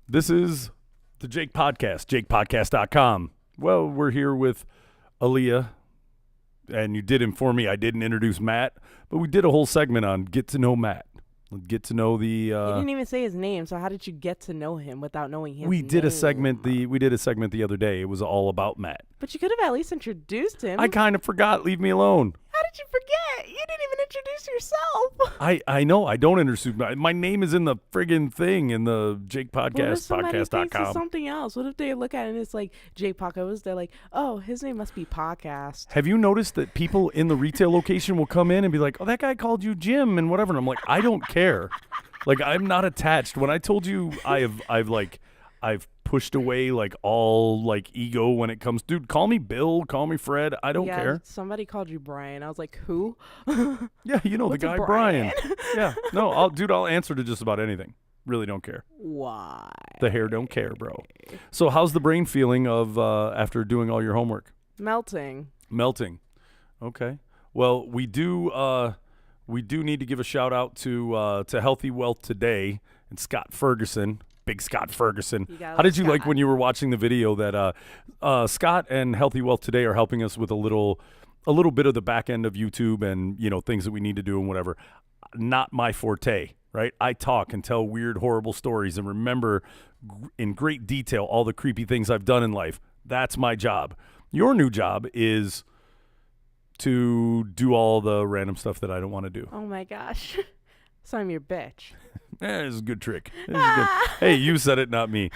This is the Jake Podcast, jakepodcast.com. Well, we're here with Aliyah, and you did inform me I didn't introduce Matt, but we did a whole segment on get to know Matt. Get to know the You didn't even say his name, so how did you get to know him without knowing his name? we did a segment the other day. It was all about Matt. But you could have at least introduced him. I kind of forgot. Leave me alone. How did you forget? You didn't even introduce yourself. I know. I don't introduce my name is in the friggin' thing in the Jake What if Podcast, somebody thinks it's podcast.com. something else? What if they look at it and it's like Jake Podcast? They're like, oh, his name must be Podcast. Have you noticed that people in the retail location will come in and be like, oh, that guy called you Jim and whatever. And I'm like, I don't care. Like, I'm not attached. When I told you I've pushed away like all like ego when it comes, dude, call me Bill, call me Fred. I don't care. Somebody called you Brian. I was like, who? Yeah, you know, the What's a guy, Brian? Yeah, no, I'll answer to just about anything. Really don't care. Why? The hair don't care, bro. So how's the brain feeling of after doing all your homework? Melting. Okay. Well, we do need to give a shout out to Healthy Wealth Today and Scott Ferguson, big Scott Ferguson. How did you like when you were watching the video that Scott and Healthy Wealth Today are helping us with a little bit of the back end of YouTube and, you know, things that we need to do and whatever. Not my forte, right? I talk and tell weird, horrible stories and remember in great detail all the creepy things I've done in life. That's my job. Your new job is to do all the random stuff that I don't want to do. Oh my gosh. So I'm your bitch. This is a good trick. This is good. Hey, you said it, not me.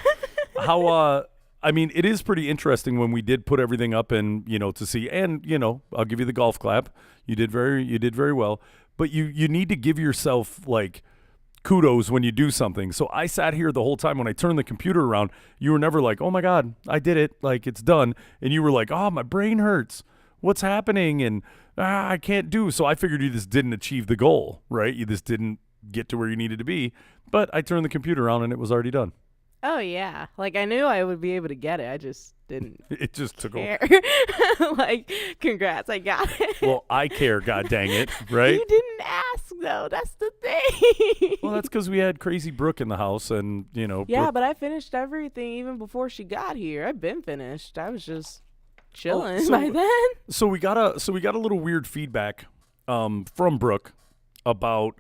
How, I mean, it is pretty interesting when we did put everything up and, you know, to see, and, you know, I'll give you the golf clap. You did very well, but you need to give yourself like kudos when you do something. So I sat here the whole time when I turned the computer around, you were never like, oh my God, I did it. Like it's done. And you were like, oh, my brain hurts. What's happening? And I can't do. So I figured you just didn't achieve the goal, right? You just didn't get to where you needed to be. But I turned the computer on and it was already done. Oh yeah. Like I knew I would be able to get it. I just didn't It just took care. over. Like, congrats, I got it. Well, I care, God dang it, right? You didn't ask though. That's the thing. Well, that's because we had Crazy Brooke in the house and, you know. Yeah, Brooke, but I finished everything even before she got here. I've been finished. I was just chilling so- by then. So we got a little weird feedback from Brooke about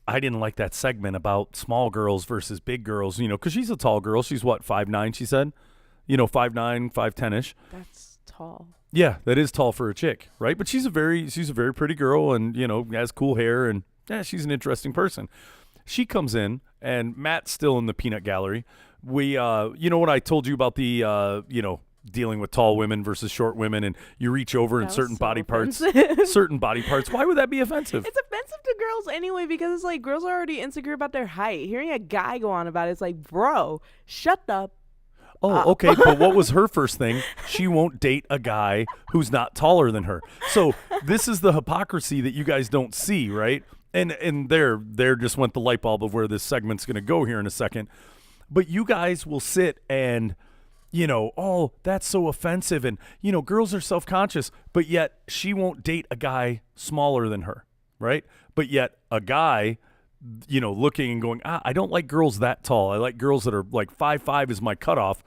I didn't like that segment about small girls versus big girls, you know, because she's a tall girl. She's what, 5'9", she said? You know, 5'9", 5'10"-ish. That's tall. Yeah, that is tall for a chick, right? But she's a very pretty girl and, you know, has cool hair and yeah, she's an interesting person. She comes in and Matt's still in the peanut gallery. We, you know what I told you about the, you know, dealing with tall women versus short women and you reach over and That was certain so body parts, offensive. Why would that be offensive? It's offensive to girls anyway because it's like girls are already insecure about their height. Hearing a guy go on about it, it's like, bro, shut up. Oh, okay. But what was her first thing? She won't date a guy who's not taller than her. So this is the hypocrisy that you guys don't see, right? And there just went the light bulb of where this segment's going to go here in a second. But you guys will sit and, you know, oh, that's so offensive. And, you know, girls are self-conscious, but yet she won't date a guy smaller than her, right? But yet a guy, you know, looking and going, I don't like girls that tall. I like girls that are like 5'5" is my cutoff.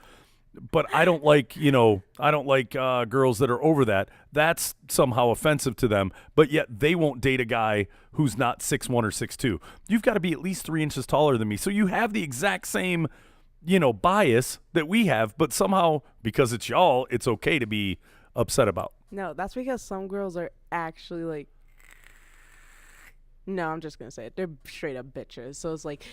But I don't like, you know, girls that are over that. That's somehow offensive to them. But yet they won't date a guy who's not 6'1" or 6'2". You've got to be at least 3 inches taller than me. So you have the exact same, you know, bias that we have. But somehow, because it's y'all, it's okay to be upset about. No, that's because some girls are actually like, no, I'm just going to say it. They're straight up bitches. So it's like,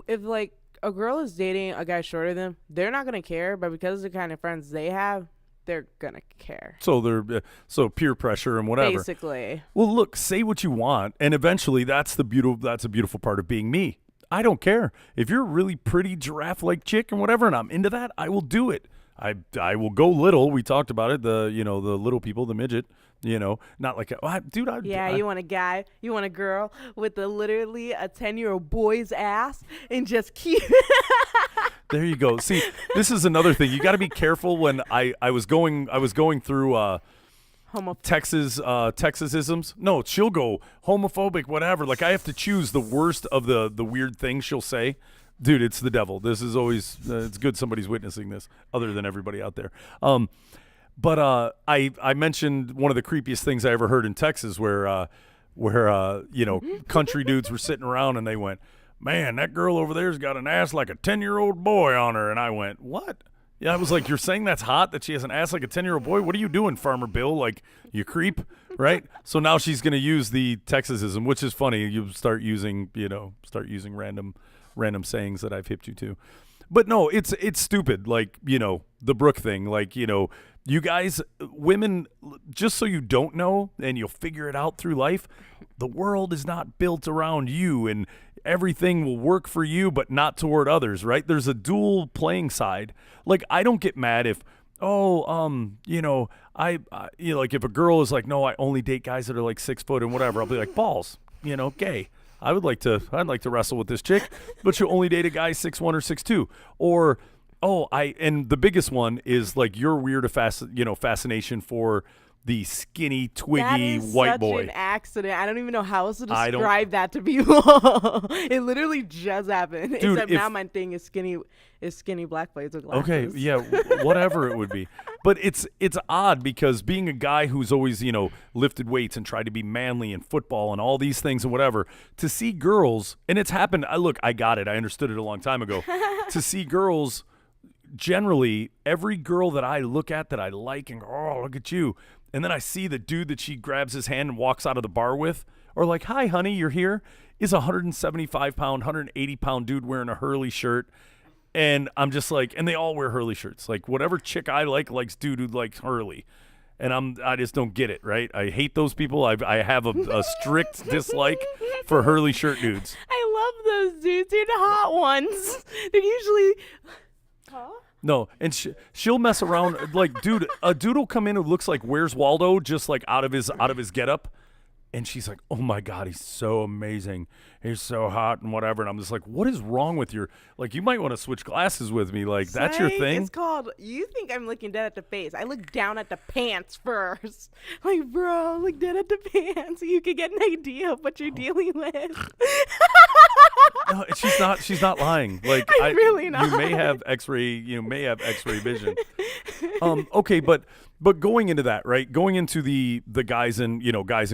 if like a girl is dating a guy shorter than them, they're not going to care. But because of the kind of friends they have, they're going to care. So they're so peer pressure and whatever. Basically. Well, look, say what you want. And eventually that's a beautiful part of being me. I don't care. If you're a really pretty giraffe-like chick and whatever, and I'm into that, I will do it. I will go little. We talked about it. The little people, the midget. You know, not like, dude. You want a guy, you want a girl with literally a 10-year-old boy's ass and just keep. There you go. See, this is another thing. You got to be careful. When I was going through Texasisms. No, she'll go homophobic, whatever. Like I have to choose the worst of the weird things she'll say. Dude, it's the devil. This is always it's good somebody's witnessing this other than everybody out there. But I mentioned one of the creepiest things I ever heard in Texas where country dudes were sitting around and they went, "Man, that girl over there's got an ass like a 10-year-old boy on her." And I went, "What?" Yeah, I was like, "You're saying that's hot, that she has an ass like a 10-year-old boy? What are you doing, Farmer Bill? Like, you creep," right? So now she's going to use the Texasism, which is funny. You start using random sayings that I've hipped you to. But no, it's stupid. Like, the Brooke thing. Like, you guys, women, just so you don't know, and you'll figure it out through life, the world is not built around you, and everything will work for you, but not toward others, right? There's a dual playing side. Like, I don't get mad if, like if a girl is like, "No, I only date guys that are like 6 foot and whatever," I'll be like, "Balls, gay. I'd like to wrestle with this chick, but she'll only date a guy 6'1" or 6'2", or and the biggest one is like your weird fascination for the skinny, twiggy white boy. That is such an accident. I don't even know how else to describe that to people. It literally just happened. Dude, except now my thing is skinny black boys with glasses. Okay, yeah, whatever it would be. But it's odd because being a guy who's always, lifted weights and tried to be manly in football and all these things and whatever, to see girls, and it's happened. I got it. I understood it a long time ago. To see girls, generally, every girl that I look at that I like and go, "Oh, look at you." And then I see the dude that she grabs his hand and walks out of the bar with, or like, "Hi, honey, you're here," is a 175-pound, 180-pound dude wearing a Hurley shirt. And I'm just like, and they all wear Hurley shirts. Like, whatever chick I like likes dude who likes Hurley. And I just don't get it, right? I hate those people. I have a strict dislike for Hurley shirt dudes. I love those dudes. They're the hot ones. They're usually... Huh? No, and she'll mess around. Like, dude, a dude will come in who looks like Where's Waldo, just like out of his getup, and she's like, "Oh my God, he's so amazing. He's so hot and whatever." And I'm just like, "What is wrong with your? Like, you might want to switch glasses with me. Like, that's your thing." It's called. You think I'm looking dead at the face? I look down at the pants first. Like, bro, look dead at the pants so you can get an idea of what you're dealing with. No, she's not lying. Like, I'm really not. You may have X-ray vision. Okay, but going into that, right? Going into the guys and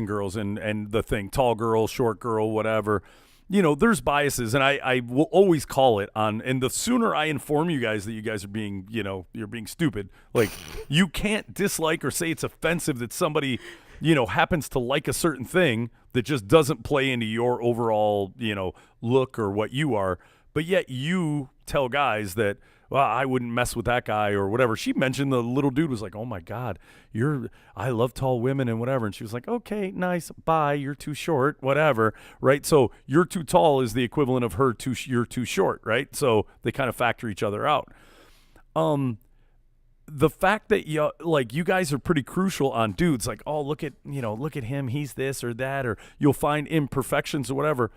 girls and the thing, tall girl, short girl, whatever. There's biases, and I will always call it on. And the sooner I inform you guys that you guys are being, you're being stupid. Like, you can't dislike or say it's offensive that somebody, happens to like a certain thing that just doesn't play into your overall, look or what you are. But yet you tell guys that, "Well, I wouldn't mess with that guy," or whatever. She mentioned the little dude was like, "Oh my God, I love tall women and whatever." And she was like, "Okay, nice, bye. You're too short, whatever." Right? So you're too tall is the equivalent of you're too short, right? So they kind of factor each other out. The fact that you guys are pretty crucial on dudes, like, "Oh, look at him, he's this or that," or you'll find imperfections or whatever.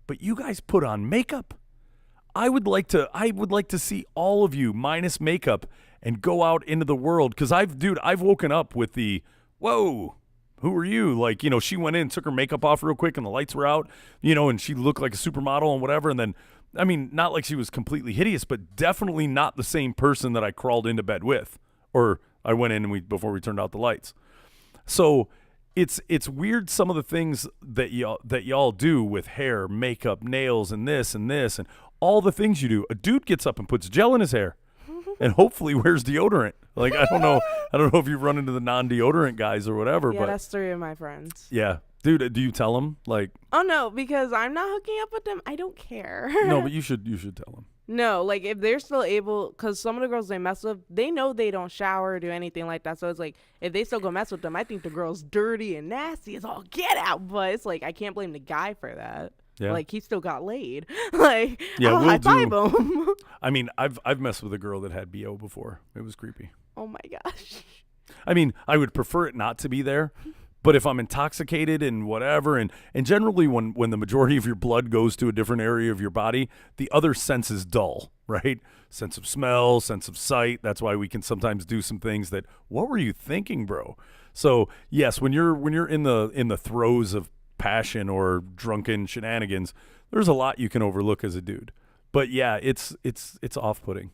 But you guys put on makeup. I would like to see all of you minus makeup and go out into the world, because I've woken up with the, "Whoa, who are you?" Like, she went in, took her makeup off real quick, and the lights were out, and she looked like a supermodel and whatever. And then, I mean, not like she was completely hideous, but definitely not the same person that I crawled into bed with, or I went in and before we turned out the lights. So it's weird, some of the things that y'all do with hair, makeup, nails, and this and all the things you do. A dude gets up and puts gel in his hair and hopefully wears deodorant. Like, I don't know if you run into the non-deodorant guys or whatever. Yeah, but that's 3 of my friends. Yeah. Dude, do you tell them? Like, oh, no, because I'm not hooking up with them. I don't care. No, but you should tell them. No, like, if they're still able, because some of the girls they mess with, they know they don't shower or do anything like that. So it's like, if they still go mess with them, I think the girl's dirty and nasty as all get out. But it's like, I can't blame the guy for that. Yeah. Like, he still got laid. Like, yeah, I'll high-five him. I mean, I've messed with a girl that had BO before. It was creepy. Oh, my gosh. I mean, I would prefer it not to be there. But if I'm intoxicated and whatever, and generally when the majority of your blood goes to a different area of your body, the other sense is dull, right? Sense of smell, sense of sight. That's why we can sometimes do some things that, what were you thinking, bro? So yes, when you're in the throes of passion or drunken shenanigans, there's a lot you can overlook as a dude. But yeah, it's off-putting.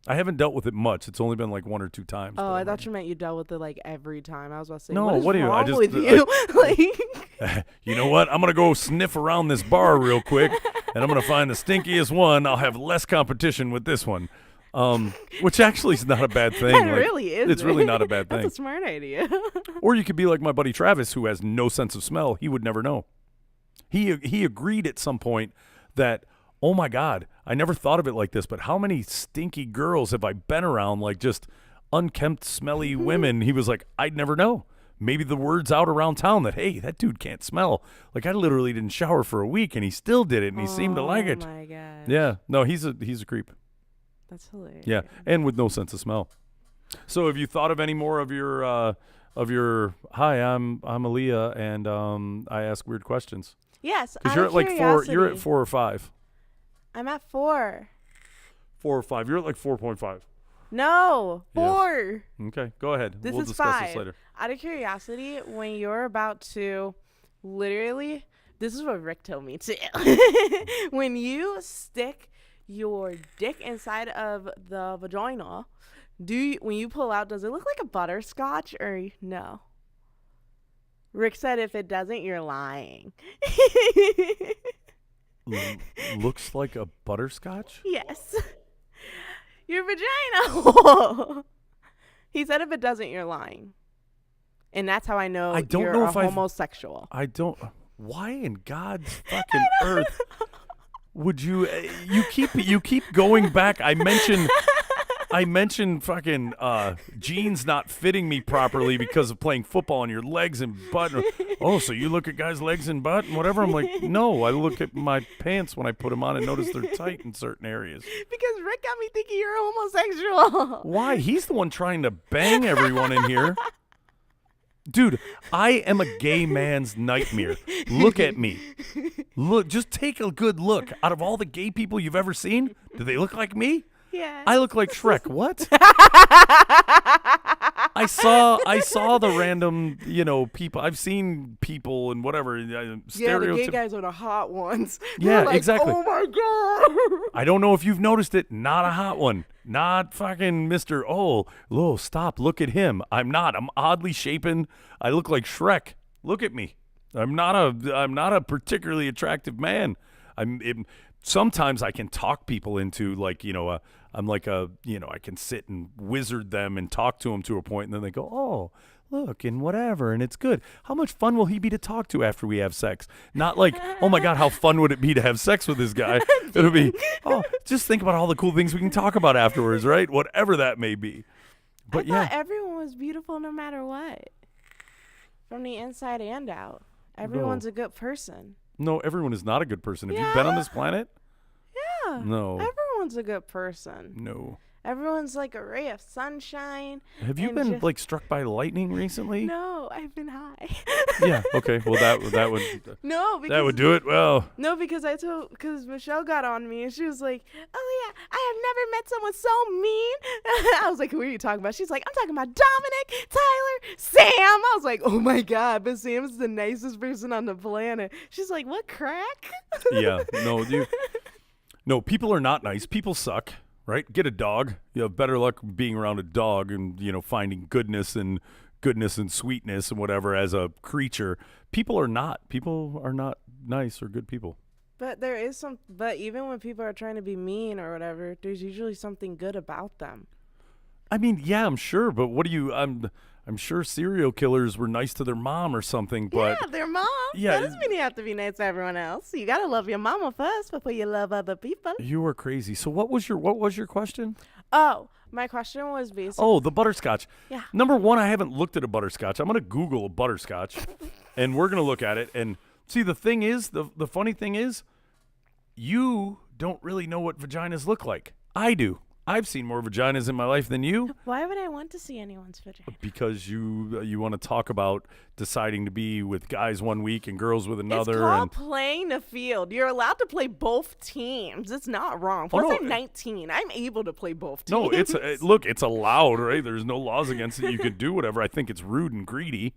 I haven't dealt with it much. It's only been like 1 or 2 times. Oh, I thought you meant you dealt with it like every time. I was about to say, No, what is what do you? I wrong just with you? Like, you know what? I'm gonna go sniff around this bar real quick, and I'm gonna find the stinkiest one. I'll have less competition with this one, which actually is not a bad thing. That really is. It's really not a bad thing. That's a smart idea. Or you could be like my buddy Travis, who has no sense of smell. He would never know. He agreed at some point that, oh my God, I never thought of it like this, but how many stinky girls have I been around, like just unkempt, smelly women? He was like, I'd never know. Maybe the word's out around town that, hey, that dude can't smell. Like, I literally didn't shower for a week, and he still did it, and he seemed to like it. Oh my God. Yeah. No, he's a creep. That's hilarious. Yeah, and with no sense of smell. So have you thought of any more of your hi, I'm Aliyah, and I ask weird questions? Yes. Because you're at like 4. You're at 4 or 5. I'm at 4. 4 or 5. You're at like 4.5. No, 4. Yes. Okay, go ahead. This we'll is discuss 5. this later. Out of curiosity, when you're about to literally, this is what Rick told me too. When you stick your dick inside of the vagina, when you pull out, does it look like a butterscotch or no? Rick said if it doesn't, you're lying. Looks like a butterscotch? Yes. Your vagina. He said if it doesn't, you're lying. And that's how I know I don't you're know a if homosexual. I don't. Why in God's fucking earth would you? You keep going back. I mentioned fucking jeans not fitting me properly because of playing football on your legs and butt. Oh, so you look at guys' legs and butt and whatever? I'm like, no, I look at my pants when I put them on and notice they're tight in certain areas. Because Rick got me thinking you're a homosexual. Why? He's the one trying to bang everyone in here. Dude, I am a gay man's nightmare. Look at me. Look, just take a good look. Out of all the gay people you've ever seen, do they look like me? Yeah. I look like Shrek. What? I saw the random, people. I've seen people and whatever. Yeah, the gay guys are the hot ones. Yeah, like, exactly. Oh my God. I don't know if you've noticed it. Not a hot one. Not fucking Mr. Oh, stop. Look at him. I'm not. I'm oddly shapen. I look like Shrek. Look at me. I'm not a particularly attractive man. Sometimes I can talk people into I'm like I can sit and wizard them and talk to them to a point, and then they go, oh, look, and whatever, and it's good. How much fun will he be to talk to after we have sex? Not like, oh my God, how fun would it be to have sex with this guy? It'll be, oh, just think about all the cool things we can talk about afterwards, right? Whatever that may be. But I thought everyone was beautiful no matter what. From the inside and out. Everyone's a good person. No, everyone is not a good person. Have you been on this planet? Yeah. No. Everyone's a good person. No. Everyone's like a ray of sunshine. Have you been like struck by lightning recently? No, I've been high. Yeah. Okay. Well, that would. No, because that would do it. Well. No, because Michelle got on me and she was like, "Oh yeah, I have never met someone so mean." I was like, "Who are you talking about?" She's like, "I'm talking about Dominic, Tyler, Sam." I was like, "Oh my God, but Sam's the nicest person on the planet." She's like, "What crack?" Yeah. No, dude. No, people are not nice. People suck. Right? Get a dog. You have better luck being around a dog and, finding goodness and sweetness and whatever as a creature. People are not nice or good people. But but even when people are trying to be mean or whatever, there's usually something good about them. I mean, yeah, I'm sure, but I'm sure serial killers were nice to their mom or something, but yeah, their mom. Yeah, that doesn't mean you have to be nice to everyone else. You gotta love your mama first before you love other people. You are crazy. So what was your question? Oh, my question was basically. Oh, the butterscotch. Yeah. Number one, I haven't looked at a butterscotch. I'm gonna Google a butterscotch, and we're gonna look at it and see. The thing is, the funny thing is, you don't really know what vaginas look like. I do. I've seen more vaginas in my life than you. Why would I want to see anyone's vagina? Because you want to talk about deciding to be with guys one week and girls with another. It's called playing the field. You're allowed to play both teams. It's not wrong. Plus, I'm 19. I'm able to play both teams. No, it's allowed, right? There's no laws against it. You can do whatever. I think it's rude and greedy.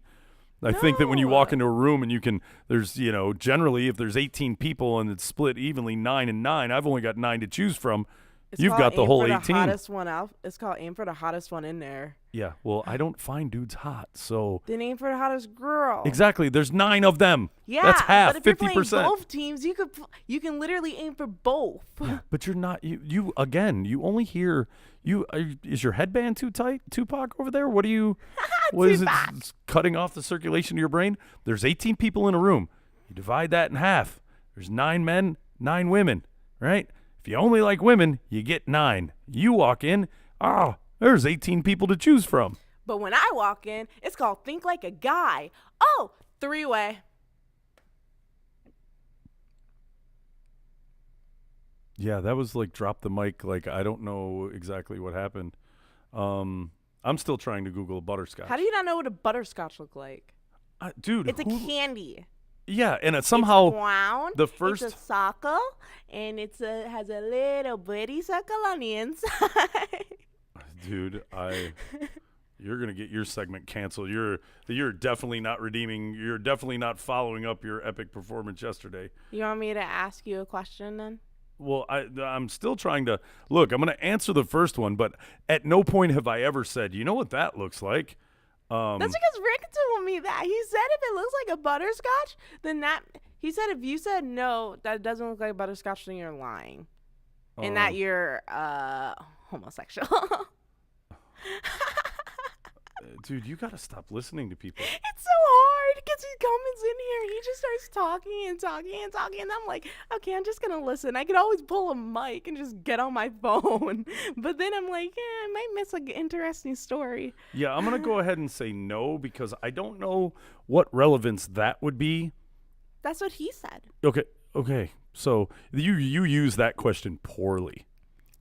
I think that when you No. walk into a room and there's, generally if there's 18 people and it's split evenly 9 and 9, I've only got 9 to choose from. It's You've called got the aim whole for 18. The hottest one out. It's called aim for the hottest one in there. Yeah, well, I don't find dudes hot, so. Then aim for the hottest girl. Exactly, there's 9 of them. Yeah, that's half, but if 50%. you're playing both teams, you can literally aim for both. Yeah, but you're not, you again, you only hear, is your headband too tight, Tupac, over there? What is it, it's cutting off the circulation to your brain? There's 18 people in a room. You divide that in half. There's 9 men, 9 women, right? If you only like women, you get 9. You walk in, there's 18 people to choose from. But when I walk in, it's called think like a guy. Oh, 3-way. Yeah, that was like drop the mic. Like, I don't know exactly what happened. I'm still trying to Google butterscotch. How do you not know what a butterscotch look like? Dude, It's a candy. Yeah, and somehow it's brown. the first It's a circle, and has a little bitty circle on the inside. Dude, you're gonna get your segment canceled. You're definitely not redeeming. You're definitely not following up your epic performance yesterday. You want me to ask you a question then? Well, I'm still trying to look. I'm gonna answer the first one, but at no point have I ever said, you know what that looks like. That's because Rick told me that. He said if it looks like a butterscotch, then he said if you said no, that it doesn't look like butterscotch, then you're lying. And that you're homosexual. Dude, you gotta stop listening to people. It's so hard because he comes in here, he just starts talking and talking and talking, and I'm like, okay, I'm just gonna listen. I could always pull a mic and just get on my phone, but then I'm like, I might miss an interesting story. Yeah, I'm gonna go ahead and say no because I don't know what relevance that would be. That's what he said. Okay. So you use that question poorly.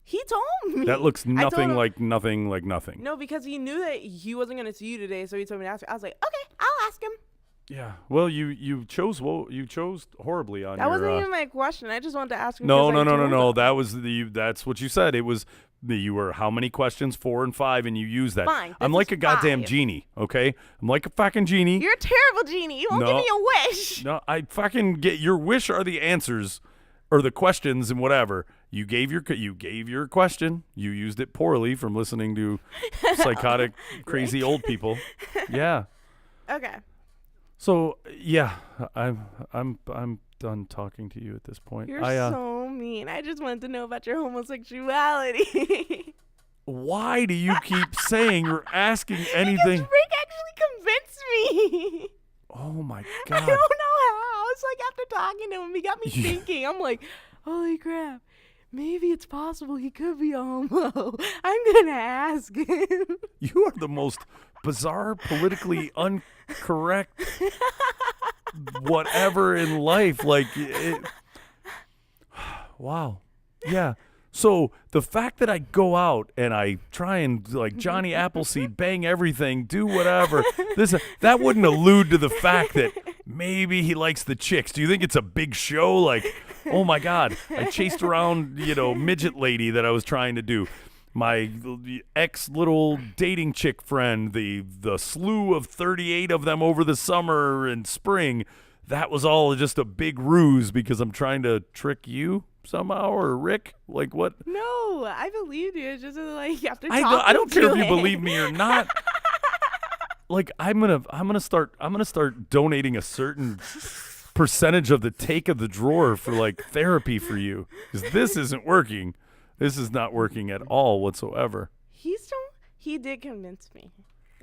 He told me. That looks nothing like nothing like nothing. No, because he knew that he wasn't going to see you today, so he told me to ask you. I was like, okay, I'll ask him. Yeah. Well, you chose horribly on that your. That wasn't even my question. I just wanted to ask him. No. That's what you said. It was you were how many questions? 4 and 5, and you used that. Fine. I'm like a goddamn genie. Okay. I'm like a fucking genie. You're a terrible genie. You won't give me a wish. No, I fucking get your wish are the answers, or the questions and whatever. You gave your question. You used it poorly from listening to psychotic, crazy old people. Yeah. Okay. So yeah, I'm done talking to you at this point. You're so mean. I just wanted to know about your homosexuality. Why do you keep saying or asking anything? Because Rick actually convinced me. Oh my God. I don't know how. It's like after talking to him, he got me thinking. I'm like, holy crap. Maybe it's possible he could be a homo. I'm going to ask him. You are the most bizarre, politically incorrect whatever in life. Like, wow. Yeah. So the fact that I go out and I try and like Johnny Appleseed, bang everything, do whatever, that wouldn't allude to the fact that maybe he likes the chicks. Do you think it's a big show? Like, oh my God, I chased around, midget lady that I was trying to do. My ex little dating chick friend, the slew of 38 of them over the summer and spring. That was all just a big ruse because I'm trying to trick you somehow, or Rick. Like what? No, I believed you. It's just like after talking I don't care if you him. believe me or not. Like I'm gonna start donating a certain percentage of the take of the drawer for like therapy for you because this isn't working. This is not working at all whatsoever. He did convince me.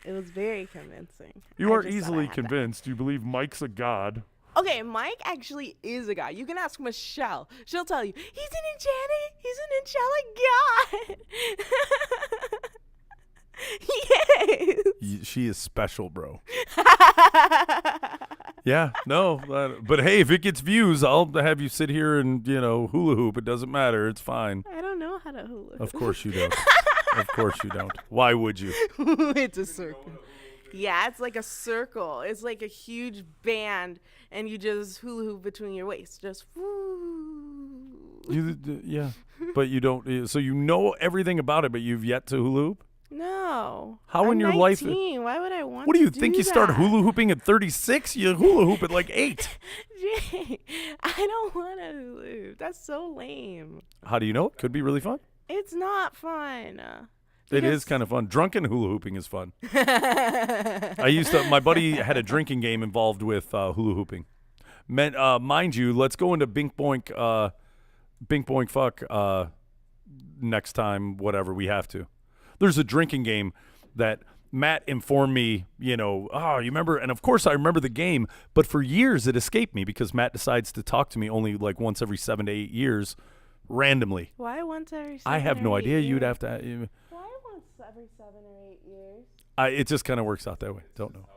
It was very convincing. You are easily convinced. You believe Mike's a god. Okay, Mike actually is a guy. You can ask Michelle. She'll tell you, he's an angelic god. Yes. She is special, bro. Yeah, no. But hey, if it gets views, I'll have you sit here and, hula hoop. It doesn't matter. It's fine. I don't know how to hula hoop. Of course you don't. Of course you don't. Why would you? It's a circle. Yeah, it's like a circle. It's like a huge band, and you just hula hoop between your waist. Just woo. Yeah, but you don't. So you know everything about it, but you've yet to hula hoop? No, No. How I'm in your life? 19. Why would I want? What do you to think? do You start that? hula hooping at 36? You hula hoop at like 8. Jay, I don't want to hula hoop. That's so lame. How do you know? It could be really fun. It's not fun. It is kind of fun. Drunken hula hooping is fun. My buddy had a drinking game involved with hula hooping. Mind you, let's go into Bink Boink Fuck next time, whatever we have to. There's a drinking game that Matt informed me, you remember? And of course I remember the game, but for years it escaped me because Matt decides to talk to me only like once every 7 to 8 years randomly. Why once every 7 I have no idea. years? You'd have to. Why once every 7 or 8 years? It just kind of works out that way. Don't know.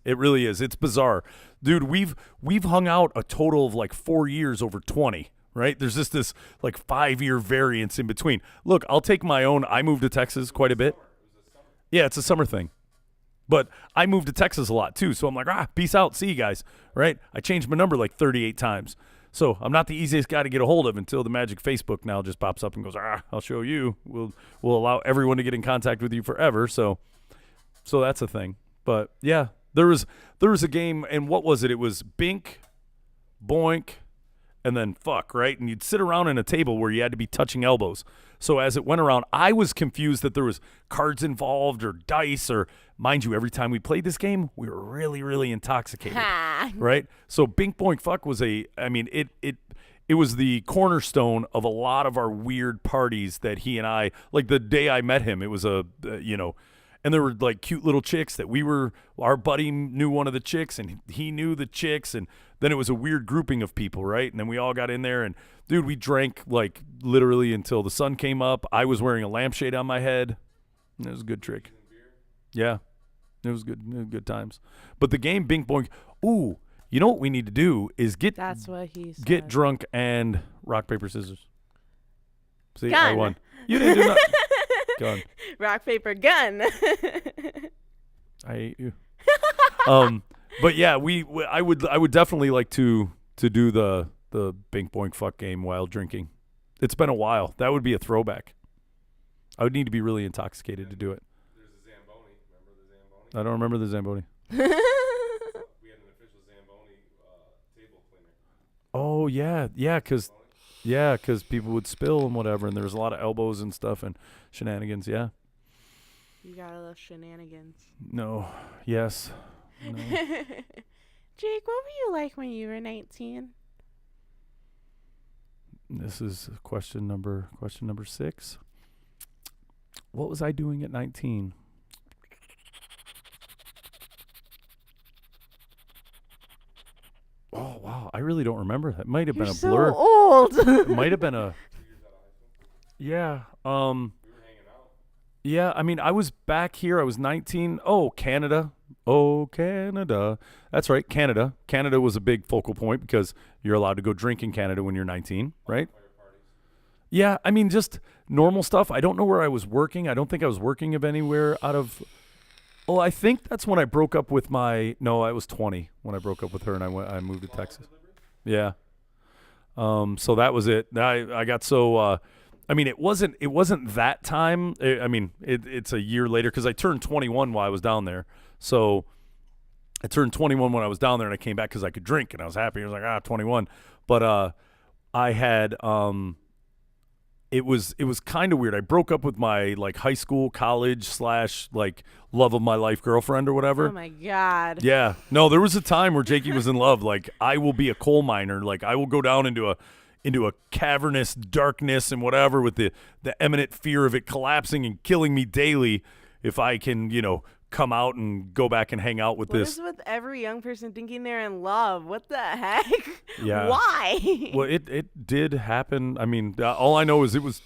It really is. It's bizarre. Dude, we've hung out a total of like 4 years over 20, right? There's just this like 5-year variance in between. Look, I'll take my own. I moved to Texas quite a bit. Yeah, it's a summer thing. But I moved to Texas a lot too. So I'm like, peace out. See you guys, right? I changed my number like 38 times. So I'm not the easiest guy to get a hold of until the magic Facebook now just pops up and goes, I'll show you. We'll allow everyone to get in contact with you forever. So that's a thing. But yeah, there was a game, and what was it? It was Bink, Boink, and then Fuck, right? And you'd sit around in a table where you had to be touching elbows. So as it went around, I was confused that there was cards involved or dice or, mind you, every time we played this game, we were really, really intoxicated, right? So Bink, Boink, Fuck was it was the cornerstone of a lot of our weird parties that he and I, like the day I met him, it was and there were like cute little chicks that our buddy knew one of the chicks and he knew the chicks. And then it was a weird grouping of people, right? And then we all got in there and dude, we drank like literally until the sun came up. I was wearing a lampshade on my head. It was a good trick. Yeah, it was good times. But the game Bink Boink, you know what we need to do is That's what he said. Get drunk and rock, paper, scissors. See, Gun. I won. You didn't do nothing. Gun. Rock, paper, gun. I hate you. But yeah, I would definitely like to do the Bink Boink Fuck game while drinking. It's been a while. That would be a throwback. I would need to be really intoxicated to do it. There's a Zamboni. Remember the Zamboni? I don't remember the Zamboni. We had an official Zamboni table cleaner. Oh yeah, because people would spill and whatever, and there was a lot of elbows and stuff and shenanigans. Yeah. You gotta love shenanigans. No. Yes. No. Jake, what were you like when you were 19? This is question number 6. What was I doing at 19? Oh wow, I really don't remember. That might have been a so blur. old. It might have been a. Yeah. We were hanging out. Yeah. I mean, I was back here. I was 19. Oh, Canada. Oh, Canada. That's right, Canada. Canada was a big focal point because you're allowed to go drink in Canada when you're 19, right? Fire parties. Yeah, I mean, just normal stuff. I don't know where I was working. I don't think I was working of anywhere out of. Oh, I think that's when I broke up with my. No, I was 20 when I broke up with her, and I moved to Texas. Yeah. So that was it. I got so. I mean, it wasn't that time. It's a year later because I turned 21 while I was down there. So I turned 21 when I was down there, and I came back because I could drink, and I was happy. I was like, 21. But I had it was kind of weird. I broke up with my like high school, college / like love of my life girlfriend or whatever. Oh my God. Yeah. No, there was a time where Jakey was in love. Like I will be a coal miner. Like I will go down into a cavernous darkness and whatever with the imminent fear of it collapsing and killing me daily if I can, come out and go back and hang out with What this. is with every young person thinking they're in love? What the heck? Yeah. Why? Well, it did happen. I mean, all I know is it was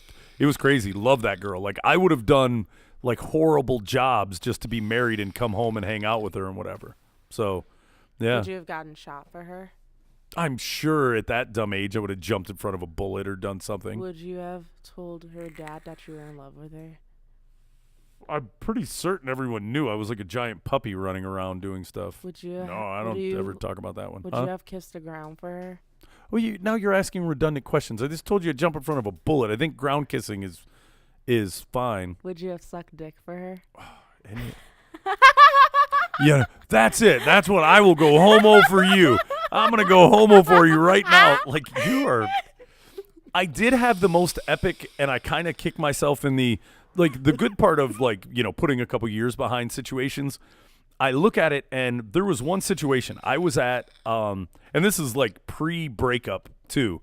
crazy. Love that girl. Like I would have done like horrible jobs just to be married and come home and hang out with her and whatever. So, yeah. Would you have gotten shot for her? I'm sure at that dumb age I would have jumped in front of a bullet or done something. Would you have told her dad that you were in love with her? I'm pretty certain everyone knew I was like a giant puppy running around doing stuff. Would you? No, I don't ever talk about that one. Would you have kissed the ground for her? Well, now you're asking redundant questions. I just told you to jump in front of a bullet. I think ground kissing is fine. Would you have sucked dick for her? Yeah, that's it. That's what I will go homo for you. I'm going to go homo for you right now. Like, you are. I did have the most epic, and I kind of kick myself in the, like, the good part of, like, you know, putting a couple years behind situations. I look at it, and there was one situation I was at, and this is like pre-breakup too.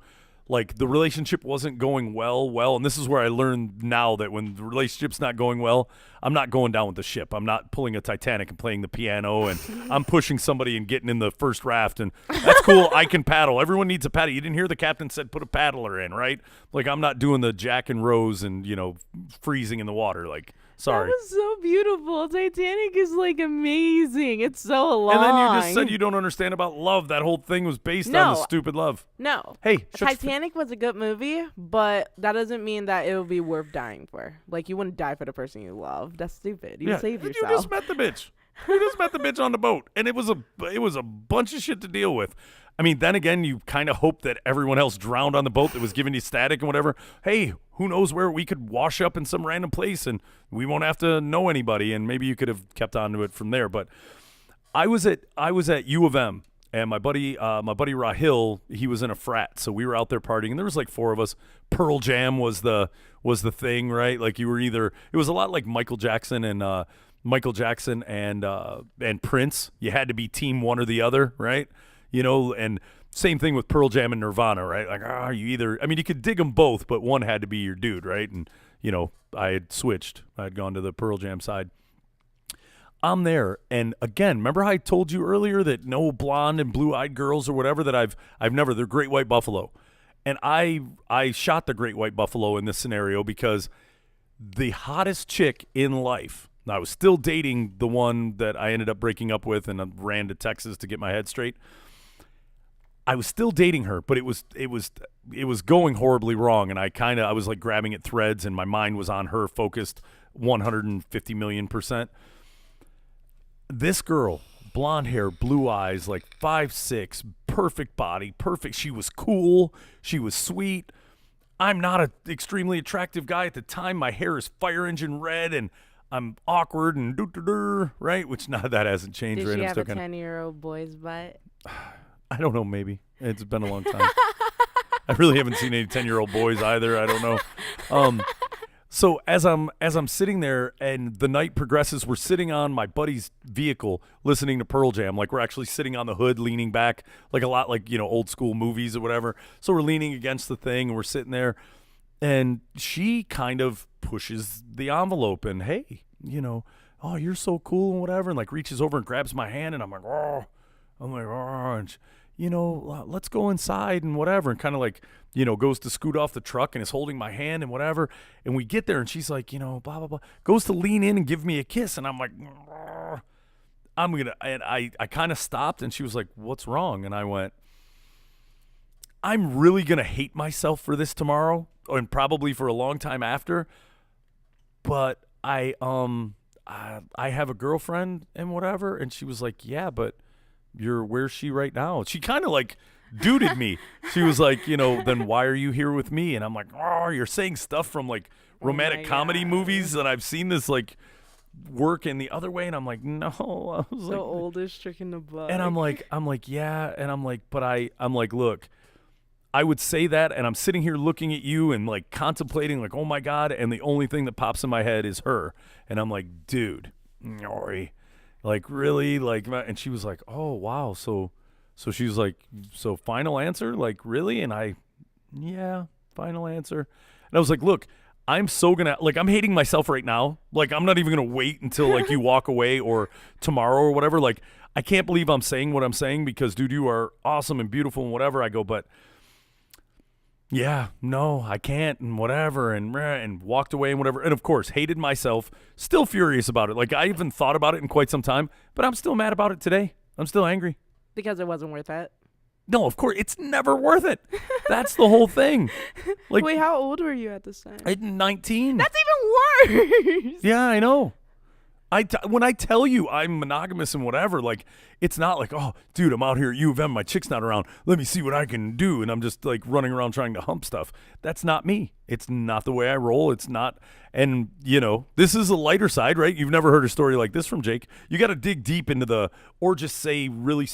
Like, the relationship wasn't going well, and this is where I learned now that when the relationship's not going well, I'm not going down with the ship. I'm not pulling a Titanic and playing the piano, and I'm pushing somebody and getting in the first raft, and that's cool. I can paddle. Everyone needs a paddle. You didn't hear the captain said put a paddler in, right? Like, I'm not doing the Jack and Rose and, you know, freezing in the water. Like, sorry. That was so beautiful. Titanic is like amazing. It's so long. And then you just said you don't understand about love. That whole thing was based on the stupid love. No. Hey, Titanic was a good movie, but that doesn't mean that it would be worth dying for. Like, you wouldn't die for the person you love. That's stupid. You save yourself. You just met the bitch. You just met the bitch on the boat, and it was a bunch of shit to deal with. I mean, then again, you kind of hope that everyone else drowned on the boat that was giving you static and whatever. Hey, who knows where we could wash up in some random place and we won't have to know anybody, and maybe you could have kept on to it from there. But I was at U of M, and my buddy Rahil, he was in a frat, so we were out there partying, and there was like 4 of us. Pearl Jam was the thing, right? Like, you were either, it was a lot like Michael Jackson and Prince. You had to be team one or the other, right? You know, and same thing with Pearl Jam and Nirvana, right? Like, you either, I mean, you could dig them both, but one had to be your dude, right? And, you know, I had switched. I had gone to the Pearl Jam side. I'm there, and again, remember how I told you earlier that no blonde and blue-eyed girls or whatever that I've never, they're great white buffalo. And I shot the great white buffalo in this scenario because the hottest chick in life, I was still dating the one that I ended up breaking up with and I ran to Texas to get my head straight. I was still dating her, but it was going horribly wrong, and I was like grabbing at threads, and my mind was on her, focused 150 million%. This girl, blonde hair, blue eyes, like 5'6", perfect body, perfect. She was cool. She was sweet. I'm not an extremely attractive guy at the time. My hair is fire engine red, and I'm awkward and right? Which now that hasn't changed. Did right? she I'm have a 10-year-old boy's butt? I don't know, maybe. It's been a long time. I really haven't seen any 10-year-old boys either. I don't know. So as I'm sitting there and the night progresses, we're sitting on my buddy's vehicle listening to Pearl Jam. Like, we're actually sitting on the hood, leaning back, like a lot like, you know, old school movies or whatever. So we're leaning against the thing and we're sitting there, and she kind of pushes the envelope and, hey, you know, oh, you're so cool and whatever, and like reaches over and grabs my hand, and I'm like, oh, and she, you know, let's go inside and whatever, and kind of like, you know, goes to scoot off the truck and is holding my hand and whatever, and we get there and she's like, you know, blah blah blah, goes to lean in and give me a kiss, and I'm like, I kind of stopped, and she was like, what's wrong? And I went, I'm really gonna hate myself for this tomorrow, and probably for a long time after, but I have a girlfriend and whatever. And she was like, yeah, but where's she right now? She kind of like duded me. She was like, you know, then why are you here with me? And I'm like, oh, you're saying stuff from like romantic comedy movies, and I've seen this like work in the other way. And I'm like, no. I was the oldest trick in the book. And I'm like, yeah. And I'm like, but I'm like, look, I would say that, and I'm sitting here looking at you and like contemplating, like, oh my God, and the only thing that pops in my head is her. And I'm like, dude, like, really? Like, and she was like, oh wow, so she was like, so final answer? Like, really? And yeah, final answer. And I was like, look, I'm so gonna, like, I'm hating myself right now. Like, I'm not even gonna wait until like you walk away or tomorrow or whatever. Like, I can't believe I'm saying what I'm saying because, dude, you are awesome and beautiful and whatever. I go, but yeah, no, I can't, and whatever, and walked away and whatever. And of course, hated myself, still furious about it. Like, I haven't thought about it in quite some time, but I'm still mad about it today. I'm still angry. Because it wasn't worth it. No, of course, it's never worth it. That's the whole thing. Like, wait, how old were you at this time? 19. That's even worse. Yeah, I know. When I tell you I'm monogamous and whatever, like, it's not like, oh, dude, I'm out here at U of M, my chick's not around, let me see what I can do, and I'm just like running around trying to hump stuff. That's not me. It's not the way I roll. It's not. And, this is a lighter side, right? You've never heard a story like this from Jake. You got to dig deep into or just say really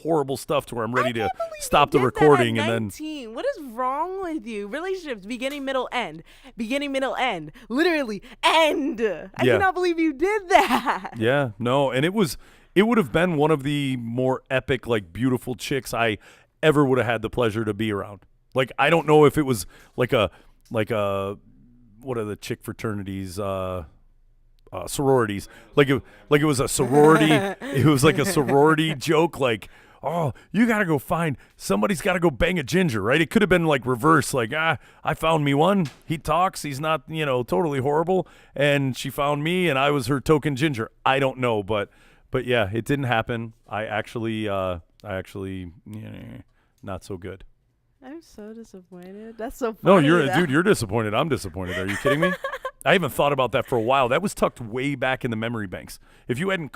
horrible stuff to where I'm ready to stop the recording. At and 19. then. What is wrong with you? Relationships, beginning, middle, end. Beginning, middle, end. Literally, end. I cannot believe you did that. Yeah, no. And it would have been one of the more epic, like, beautiful chicks I ever would have had the pleasure to be around. Like, I don't know if it was like a what are the chick fraternities, sororities? Like it was a sorority. It was like a sorority joke. Like, oh, you gotta go somebody's gotta go bang a ginger, right? It could have been like reverse. Like, I found me one. He talks. He's not, totally horrible. And she found me, and I was her token ginger. I don't know, but yeah, it didn't happen. I actually, not so good. I'm so disappointed. That's so funny. No, you're disappointed. I'm disappointed. Are you kidding me? I haven't thought about that for a while. That was tucked way back in the memory banks. If you hadn't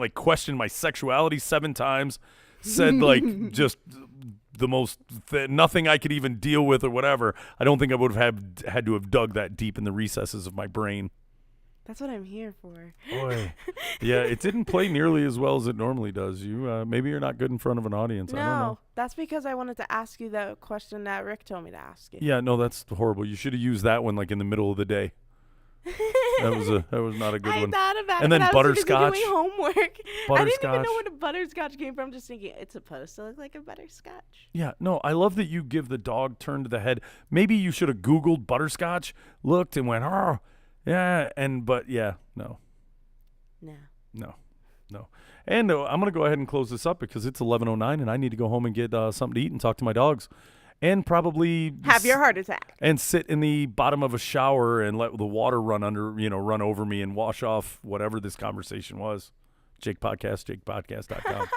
like questioned my sexuality 7 times, said like just the most nothing I could even deal with or whatever, I don't think I would have had to have dug that deep in the recesses of my brain. That's what I'm here for. Boy. Yeah, it didn't play nearly as well as it normally does. You maybe you're not good in front of an audience. I don't know. No, that's because I wanted to ask you the question that Rick told me to ask you. Yeah, no, that's horrible. You should have used that one like in the middle of the day. That was not a good one. I thought about and it. then I was butterscotch. doing homework. Butterscotch. I didn't even know where the butterscotch came from. Just thinking it's supposed to look like a butterscotch. Yeah, no, I love that you give the dog turn to the head. Maybe you should have Googled butterscotch, looked, and went, oh, yeah, but yeah, no. And I'm going to go ahead and close this up because it's 11:09 and I need to go home and get something to eat and talk to my dogs. And probably have your heart attack. And sit in the bottom of a shower and let the water run run over me and wash off whatever this conversation was. JakePodcast, JakePodcast.com.